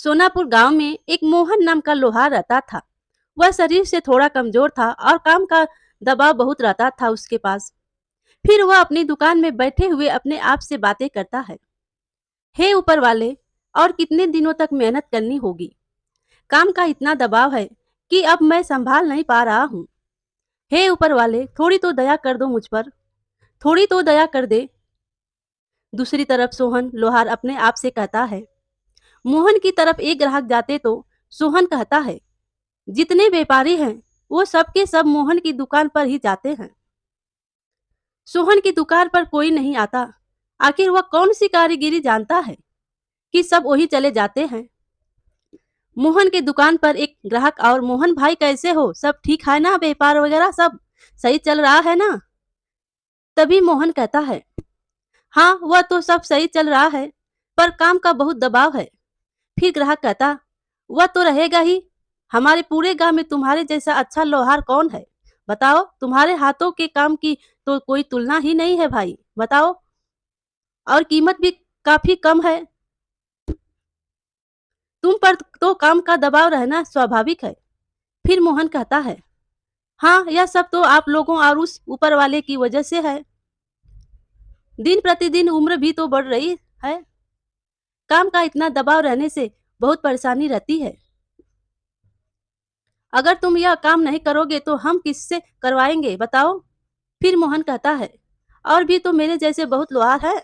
सोनापुर गांव में एक मोहन नाम का लोहार रहता था। वह शरीर से थोड़ा कमजोर था और काम का दबाव बहुत रहता था उसके पास। फिर वह अपनी दुकान में बैठे हुए अपने आप से बातें करता है। हे ऊपर वाले, और कितने दिनों तक मेहनत करनी होगी। काम का इतना दबाव है कि अब मैं संभाल नहीं पा रहा हूँ। हे ऊपर वाले, थोड़ी तो दया कर दो मुझ पर, थोड़ी तो दया कर दे। दूसरी तरफ सोहन लोहार अपने आप से कहता है। मोहन की तरफ एक ग्राहक जाते तो सोहन कहता है, जितने व्यापारी हैं वो सब के सब मोहन की दुकान पर ही जाते हैं। सोहन की दुकान पर कोई नहीं आता। आखिर वह कौन सी कारीगिरी जानता है कि सब वही चले जाते हैं। मोहन की दुकान पर एक ग्राहक और, मोहन भाई कैसे हो, सब ठीक है ना, व्यापार वगैरह सब सही चल रहा है ना। तभी मोहन कहता है, हाँ वह तो सब सही चल रहा है, पर काम का बहुत दबाव है। फिर ग्राहक कहता, वह तो रहेगा ही। हमारे पूरे गांव में तुम्हारे जैसा अच्छा लोहार कौन है। बताओ, तुम्हारे हाथों के काम की तो कोई तुलना ही नहीं है भाई, बताओ। और कीमत भी काफी कम है। तुम पर तो काम का दबाव रहना स्वाभाविक है। फिर मोहन कहता है, हाँ यह सब तो आप लोगों और उस ऊपर वाले की वजह से है। दिन प्रतिदिन उम्र भी तो बढ़ रही है। काम का इतना दबाव रहने से बहुत परेशानी रहती है। अगर तुम यह काम नहीं करोगे तो हम किससे करवाएंगे, बताओ। फिर मोहन कहता है, और भी तो मेरे जैसे बहुत लोहार है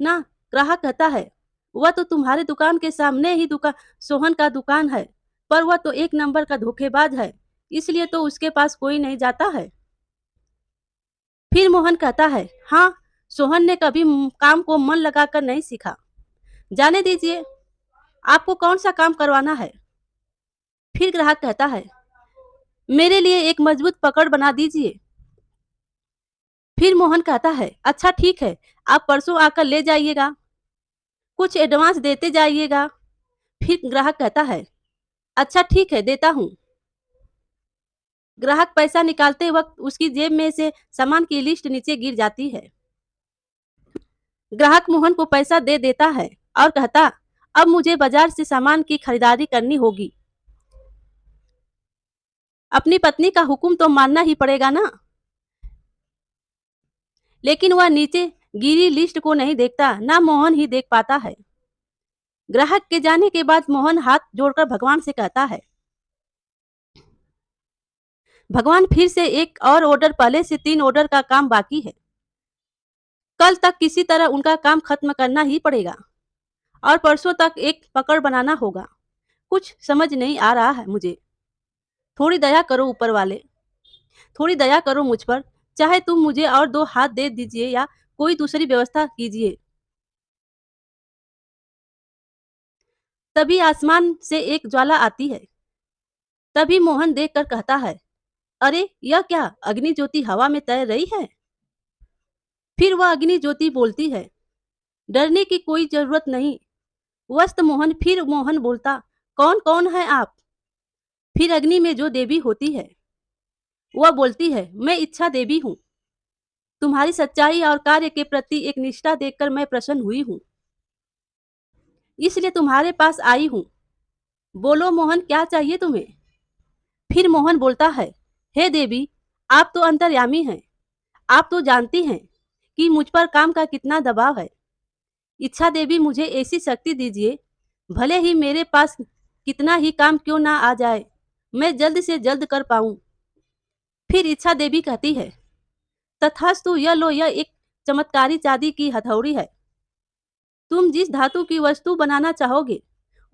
ना। ग्राहक कहता है, वह तो तुम्हारे दुकान के सामने ही दुकान सोहन का दुकान है, पर वह तो एक नंबर का धोखेबाज है, इसलिए तो उसके पास कोई नहीं जाता है। फिर मोहन कहता है, हाँ सोहन ने कभी काम को मन लगाकर नहीं सीखा। जाने दीजिए, आपको कौन सा काम करवाना है। फिर ग्राहक कहता है, मेरे लिए एक मजबूत पकड़ बना दीजिए। फिर मोहन कहता है, अच्छा ठीक है, आप परसों आकर ले जाइएगा, कुछ एडवांस देते जाइएगा। फिर ग्राहक कहता है, अच्छा ठीक है, देता हूँ। ग्राहक पैसा निकालते वक्त उसकी जेब में से सामान की लिस्ट नीचे गिर जाती है। ग्राहक मोहन को पैसा दे देता है और कहता, अब मुझे बाजार से सामान की खरीदारी करनी होगी। अपनी पत्नी का हुक्म तो मानना ही पड़ेगा ना। लेकिन वह नीचे गिरी लिस्ट को नहीं देखता, ना मोहन ही देख पाता है। ग्राहक के जाने के बाद मोहन हाथ जोड़कर भगवान से कहता है, भगवान फिर से एक और ऑर्डर, पहले से 3 ऑर्डर का काम बाकी है। कल तक किसी तरह उनका काम खत्म करना ही पड़ेगा और परसों तक एक पकड़ बनाना होगा। कुछ समझ नहीं आ रहा है मुझे। थोड़ी दया करो ऊपर वाले, थोड़ी दया करो मुझ पर। चाहे तुम मुझे और 2 हाथ दे दीजिए या कोई दूसरी व्यवस्था कीजिए। तभी आसमान से एक ज्वाला आती है। तभी मोहन देखकर कहता है, अरे यह क्या, अग्नि ज्योति हवा में तैर रही है। फिर वह अग्नि ज्योति बोलती है, डरने की कोई जरूरत नहीं। वस्त मोहन। फिर मोहन बोलता, कौन कौन है आप। फिर अग्नि में जो देवी होती है वह बोलती है, मैं इच्छा देवी हूँ। तुम्हारी सच्चाई और कार्य के प्रति एक निष्ठा देखकर मैं प्रसन्न हुई हूँ, इसलिए तुम्हारे पास आई हूँ। बोलो मोहन, क्या चाहिए तुम्हें। फिर मोहन बोलता है, हे देवी, आप तो अंतर्यामी हैं। आप तो जानती हैं कि मुझ पर काम का कितना दबाव है। इच्छा देवी, मुझे ऐसी शक्ति दीजिए, भले ही मेरे पास कितना ही काम क्यों ना आ जाए, मैं जल्द से जल्द कर पाऊं। फिर इच्छा देवी कहती है, तथास्तु, यह लो, यह एक चमत्कारी चांदी की हथौड़ी है। तुम जिस धातु की वस्तु बनाना चाहोगे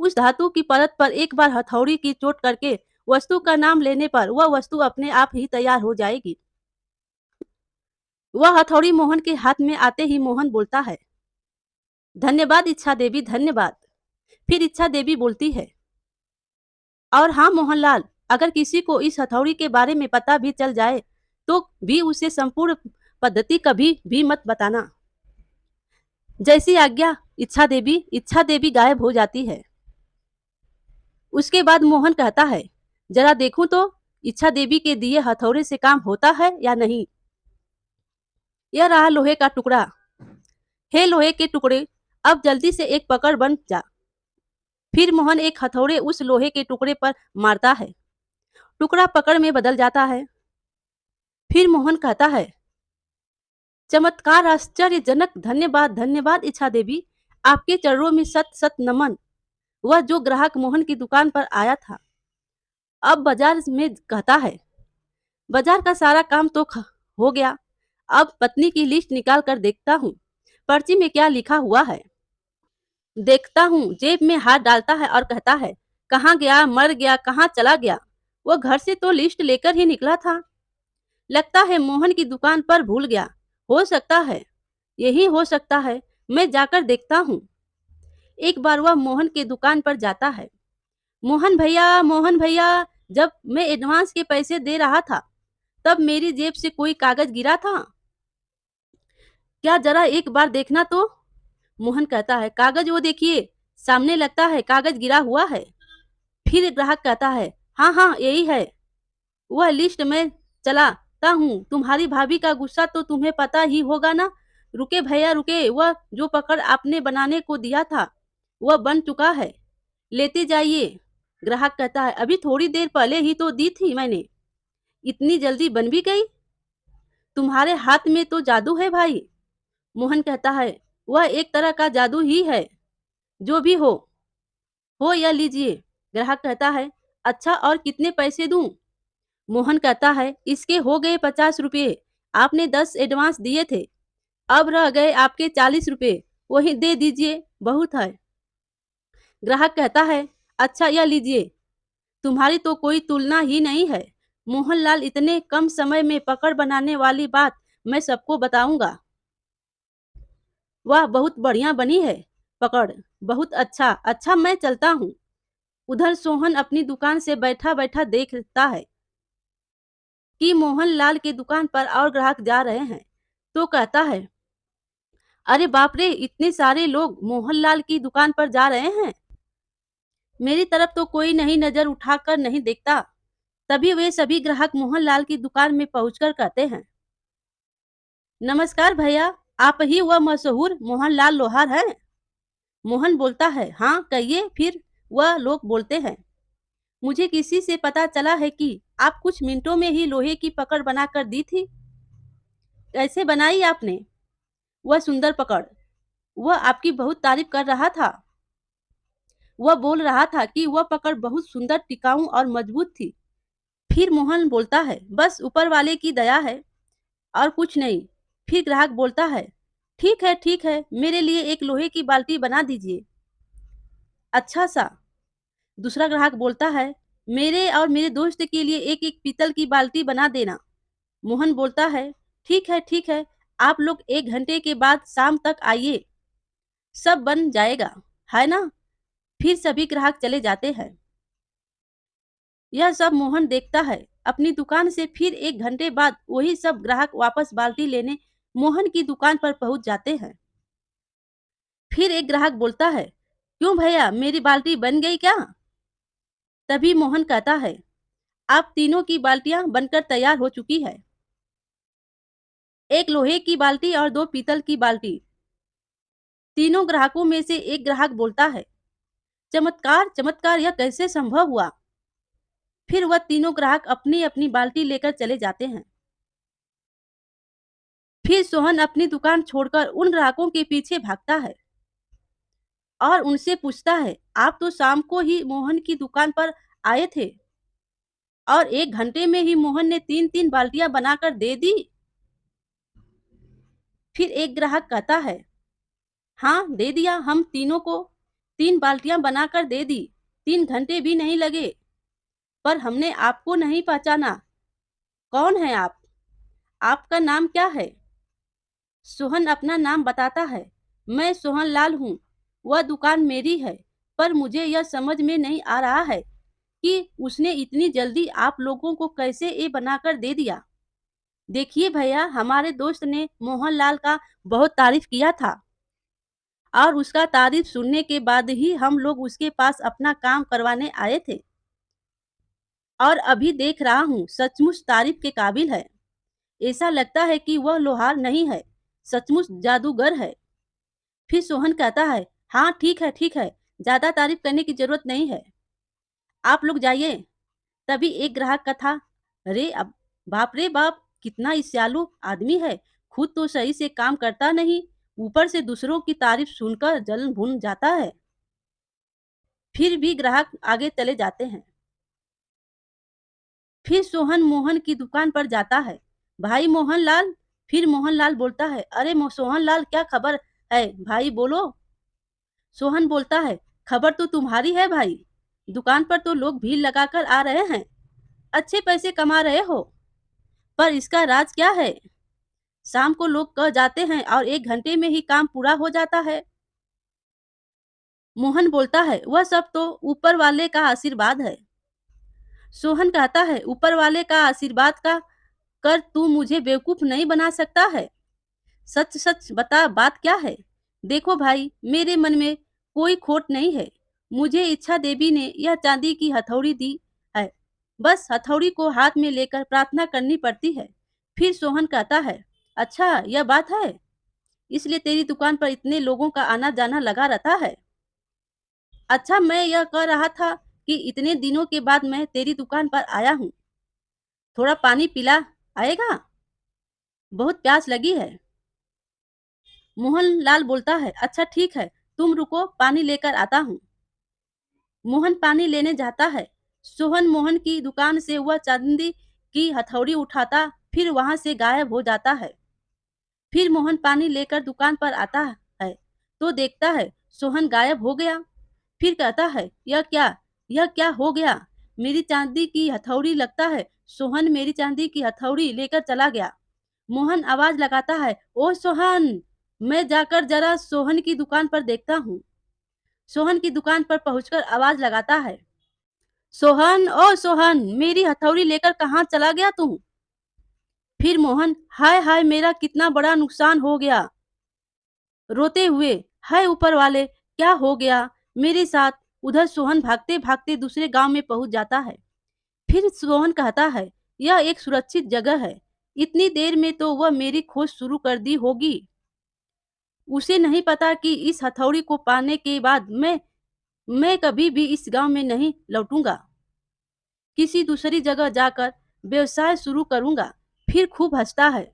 उस धातु की परत पर एक बार हथौड़ी की चोट करके वस्तु का नाम लेने पर वह वस्तु अपने आप ही तैयार हो जाएगी। वह हथौड़ी मोहन के हाथ में आते ही मोहन बोलता है, धन्यवाद इच्छा देवी, धन्यवाद। फिर इच्छा देवी बोलती है, और हाँ मोहनलाल, अगर किसी को इस हथौड़ी के बारे में पता भी चल जाए तो भी उसे संपूर्ण पद्धति कभी भी मत बताना। जैसी आज्ञा इच्छा देवी। इच्छा देवी गायब हो जाती है। उसके बाद मोहन कहता है, जरा देखूं तो इच्छा देवी के दिए हथौड़े से काम होता है या नहीं। यह रहा लोहे का टुकड़ा। हे लोहे के टुकड़े, अब जल्दी से एक पकड़ बन जा। फिर मोहन एक हथौड़े उस लोहे के टुकड़े पर मारता है। टुकड़ा पकड़ में बदल जाता है। फिर मोहन कहता है, चमत्कार, आश्चर्यजनक, धन्यवाद धन्यवाद इच्छा देवी, आपके चरणों में सत सत नमन। वह जो ग्राहक मोहन की दुकान पर आया था अब बाजार में कहता है, बाजार का सारा काम तो हो गया। अब पत्नी की लिस्ट निकाल कर देखता हूँ पर्ची में क्या लिखा हुआ है। देखता हूँ, जेब में हाथ डालता है और कहता है, कहाँ गया, मर गया, कहाँ चला गया। वो घर से तो लिस्ट लेकर ही निकला था। लगता है मोहन की दुकान पर भूल गया। हो सकता है, यही हो सकता है। मैं जाकर देखता हूँ। एक बार वह मोहन के दुकान पर जाता है। मोहन भैया, मोहन भैया, जब मैं एडवांस के पैसे दे रहा था तब मेरी जेब से कोई कागज गिरा था। क्या जरा एक बार देखना तो। मोहन कहता है, कागज वो देखिए, सामने लगता है कागज गिरा हुआ है। फिर ग्राहक कहता है, हाँ हाँ यही है। वह लिस्ट में चलाता हूँ। तुम्हारी भाभी का गुस्सा तो तुम्हें पता ही होगा ना। रुके भैया रुके, वह जो पकड़ आपने बनाने को दिया था वह बन चुका है, लेते जाइए। ग्राहक कहता है, अभी थोड़ी देर पहले ही तो दी थी मैंने, इतनी जल्दी बन भी गई। तुम्हारे हाथ में तो जादू है भाई। मोहन कहता है, वह एक तरह का जादू ही है। जो भी हो या लीजिए। ग्राहक कहता है, अच्छा और कितने पैसे दूं। मोहन कहता है, इसके हो गए 50 रुपये। आपने 10 एडवांस दिए थे, अब रह गए आपके 40 रुपये, वही दे दीजिए, बहुत है। ग्राहक कहता है, अच्छा यह लीजिए, तुम्हारी तो कोई तुलना ही नहीं है। मोहनलाल, इतने कम समय में पकड़ बनाने वाली बात मैं सबको बताऊंगा। वाह, बहुत बढ़िया बनी है पकड़, बहुत अच्छा। अच्छा मैं चलता हूँ। उधर सोहन अपनी दुकान से बैठा बैठा देखता है कि मोहनलाल की दुकान पर और ग्राहक जा रहे हैं, तो कहता है, अरे बाप रे, इतने सारे लोग मोहनलाल की दुकान पर जा रहे हैं। मेरी तरफ तो कोई नहीं नजर उठाकर नहीं देखता। तभी वे सभी ग्राहक मोहनलाल की दुकान में पहुंचकर कहते हैं, नमस्कार भैया, आप ही वह मशहूर मोहनलाल लोहार हैं। मोहन बोलता है, हाँ कहिए। फिर वह लोग बोलते हैं, मुझे किसी से पता चला है कि आप कुछ मिनटों में ही लोहे की पकड़ बनाकर दी थी। कैसे बनाई आपने वह सुंदर पकड़। वह आपकी बहुत तारीफ कर रहा था। वह बोल रहा था कि वह पकड़ बहुत सुंदर, टिकाऊ और मजबूत थी। फिर मोहन बोलता है, बस ऊपर वाले की दया है और कुछ नहीं। फिर ग्राहक बोलता है, ठीक है, मेरे लिए एक लोहे की बाल्टी बना दीजिए। अच्छा सा। दूसरा ग्राहक बोलता है, मेरे और मेरे दोस्त के लिए एक एक पीतल की बाल्टी बना देना। मोहन बोलता है, ठीक है, आप लोग 1 घंटे के बाद शाम तक आइए, सब बन जाएगा, है ना। फिर सभी ग्राहक चले जाते हैं। यह सब मोहन देखता है। अपनी दुकान से फिर 1 घंटे बाद वही सब ग्राहक वापस बाल्टी लेने मोहन की दुकान पर पहुंच जाते हैं। फिर एक ग्राहक बोलता है, क्यों भैया, मेरी बाल्टी बन गई क्या। तभी मोहन कहता है, आप तीनों की बाल्टियां बनकर तैयार हो चुकी है। एक लोहे की बाल्टी और 2 पीतल की बाल्टी। तीनों ग्राहकों में से एक ग्राहक बोलता है, चमत्कार चमत्कार, यह कैसे संभव हुआ। फिर वह तीनों ग्राहक अपनी अपनी बाल्टी लेकर चले जाते हैं। फिर सोहन अपनी दुकान छोड़कर उन ग्राहकों के पीछे भागता है और उनसे पूछता है, आप तो शाम को ही मोहन की दुकान पर आए थे और 1 घंटे में ही मोहन ने 3-3 बाल्टियां बनाकर दे दी। फिर एक ग्राहक कहता है, हाँ दे दिया, हम तीनों को 3 बाल्टियां बनाकर दे दी, 3 घंटे भी नहीं लगे। पर हमने आपको नहीं पहचाना। कौन है आप, आपका नाम क्या है। सोहन अपना नाम बताता है, मैं सोहन लाल हूँ, वह दुकान मेरी है। पर मुझे यह समझ में नहीं आ रहा है कि उसने इतनी जल्दी आप लोगों को कैसे ये बनाकर दे दिया। देखिए भैया, हमारे दोस्त ने मोहनलाल का बहुत तारीफ किया था और उसका तारीफ सुनने के बाद ही हम लोग उसके पास अपना काम करवाने आए थे और अभी देख रहा हूँ सचमुच तारीफ के काबिल है। ऐसा लगता है कि वह लोहार नहीं है, सचमुच जादूगर है। फिर सोहन कहता है, हाँ ठीक है, ज़्यादा तारीफ करने की ज़रूरत नहीं है। आप लोग जाइए। तभी एक ग्राहक का था, अरे अब बाप रे बाप! कितना ईर्ष्यालु आदमी है, खुद तो सही से काम करता नहीं, ऊपर से दूसरों की तारीफ सुनकर जलन भुन जाता है। फिर भी ग्राहक आगे चले जाते हैं। फिर सोहन मोहन की दुकान पर जाता है। भाई मोहनलाल। फिर मोहनलाल बोलता है, अरे सोहनलाल, क्या खबर है भाई, बोलो। सोहन बोलता है, खबर तो तुम्हारी है भाई, दुकान पर तो लोग भीड़ लगाकर आ रहे हैं, अच्छे पैसे कमा रहे हो, पर इसका राज क्या है? शाम को लोग कह जाते हैं और 1 घंटे में ही काम पूरा हो जाता है। मोहन बोलता है, वह सब तो ऊपर वाले का आशीर्वाद है। सोहन कहता है, ऊपर वाले का आशीर्वाद का कर तू मुझे बेवकूफ नहीं बना सकता है। सच सच बता, बात क्या है? देखो भाई, मेरे मन में कोई खोट नहीं है। मुझे इच्छा देवी ने यह चांदी की हथौड़ी दी है। बस हथौड़ी को हाथ में लेकर प्रार्थना करनी पड़ती है। फिर सोहन कहता है, अच्छा यह बात है, इसलिए तेरी दुकान पर इतने लोगों का आना जाना लगा रहता है। अच्छा, मैं यह कह रहा था कि इतने दिनों के बाद मैं तेरी दुकान पर आया हूँ, थोड़ा पानी पिला आएगा? बहुत प्यास लगी है। मोहनलाल बोलता है, अच्छा ठीक है, तुम रुको, पानी लेकर आता हूँ। मोहन पानी लेने जाता है। सोहन मोहन की दुकान से वह चांदी की हथौड़ी उठाता, फिर वहां से गायब हो जाता है। फिर मोहन पानी लेकर दुकान पर आता है तो देखता है सोहन गायब हो गया। फिर कहता है, यह क्या हो गया? मेरी चांदी की हथौड़ी, लगता है सोहन मेरी चांदी की हथौड़ी लेकर चला गया। मोहन आवाज लगाता है, ओ सोहन! मैं जाकर जरा सोहन की दुकान पर देखता हूँ। सोहन की दुकान पर पहुंचकर आवाज लगाता है, सोहन, ओ सोहन, मेरी हथौड़ी लेकर कहाँ चला गया तू? फिर मोहन, हाय हाय, मेरा कितना बड़ा नुकसान हो गया, रोते हुए, हाय ऊपर वाले, क्या हो गया मेरे साथ? उधर सोहन भागते भागते दूसरे गांव में पहुंच जाता है। फिर सोहन कहता है, यह एक सुरक्षित जगह है, इतनी देर में तो वह मेरी खोज शुरू कर दी होगी। उसे नहीं पता कि इस हथौड़ी को पाने के बाद मैं कभी भी इस गांव में नहीं लौटूंगा, किसी दूसरी जगह जाकर व्यवसाय शुरू करूंगा। फिर खूब हंसता है।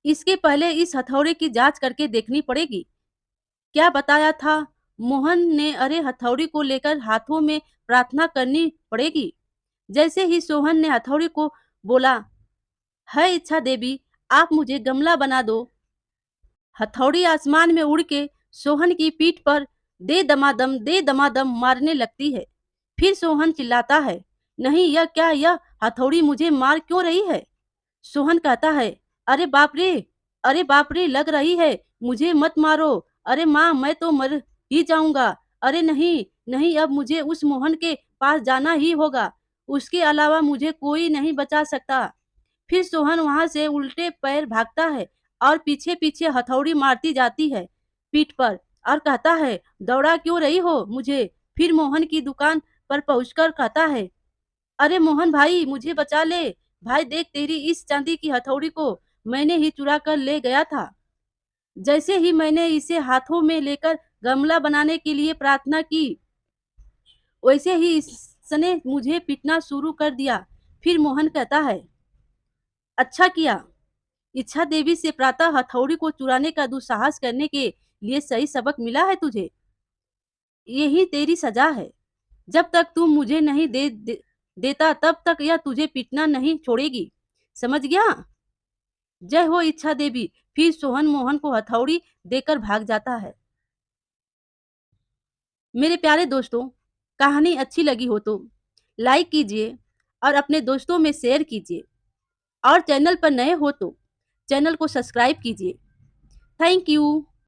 इसके पहले इस हथौड़े की जांच करके देखनी पड़ेगी। क्या बताया था मोहन ने? अरे हथौड़ी को लेकर हाथों में प्रार्थना करनी पड़ेगी। जैसे ही सोहन ने हथौड़ी को बोला, है इच्छा देवी, आप मुझे गमला बना दो, हथौड़ी आसमान में उड़ के सोहन की पीठ पर दे दमादम मारने लगती है। फिर सोहन चिल्लाता है, नहीं, यह क्या, यह हथौड़ी मुझे मार क्यों रही है? सोहन कहता है, अरे बाप रे, अरे बाप रे, लग रही है, मुझे मत मारो। अरे माँ, मैं तो मर ही जाऊंगा। अरे नहीं नहीं, अब मुझे उस मोहन के पास जाना ही होगा, उसके अलावा मुझे कोई नहीं बचा सकता। फिर सोहन वहां से उल्टे पैर भागता है और पीछे पीछे हथौड़ी मारती जाती है पीठ पर, और कहता है, दौड़ा क्यों रही हो मुझे? फिर मोहन की दुकान पर पहुंचकर कहता है, अरे मोहन भाई, मुझे बचा ले। भाई देख, तेरी इस चांदी की हथौड़ी को मैंने ही चुरा कर ले गया था। जैसे ही मैंने इसे हाथों में लेकर गमला बनाने के लिए प्रार्थना की, वैसे ही इसने मुझे पीटना शुरू कर दिया। फिर मोहन कहता है, अच्छा किया, इच्छा देवी से प्रातः हथौड़ी को चुराने का दुस्साहस करने के लिए सही सबक मिला है तुझे। यही तेरी सजा है। जब तक तू मुझे नहीं देता, तब तक यह तुझे पीटना नहीं छोड़ेगी, समझ गया? जय हो इच्छा देवी। फिर सोहन मोहन को हथौड़ी देकर भाग जाता है। मेरे प्यारे दोस्तों, कहानी अच्छी लगी हो तो लाइक कीजिए और अपने दोस्तों में शेयर कीजिए, और चैनल पर नए हो तो चैनल को सब्सक्राइब कीजिए। Thank you.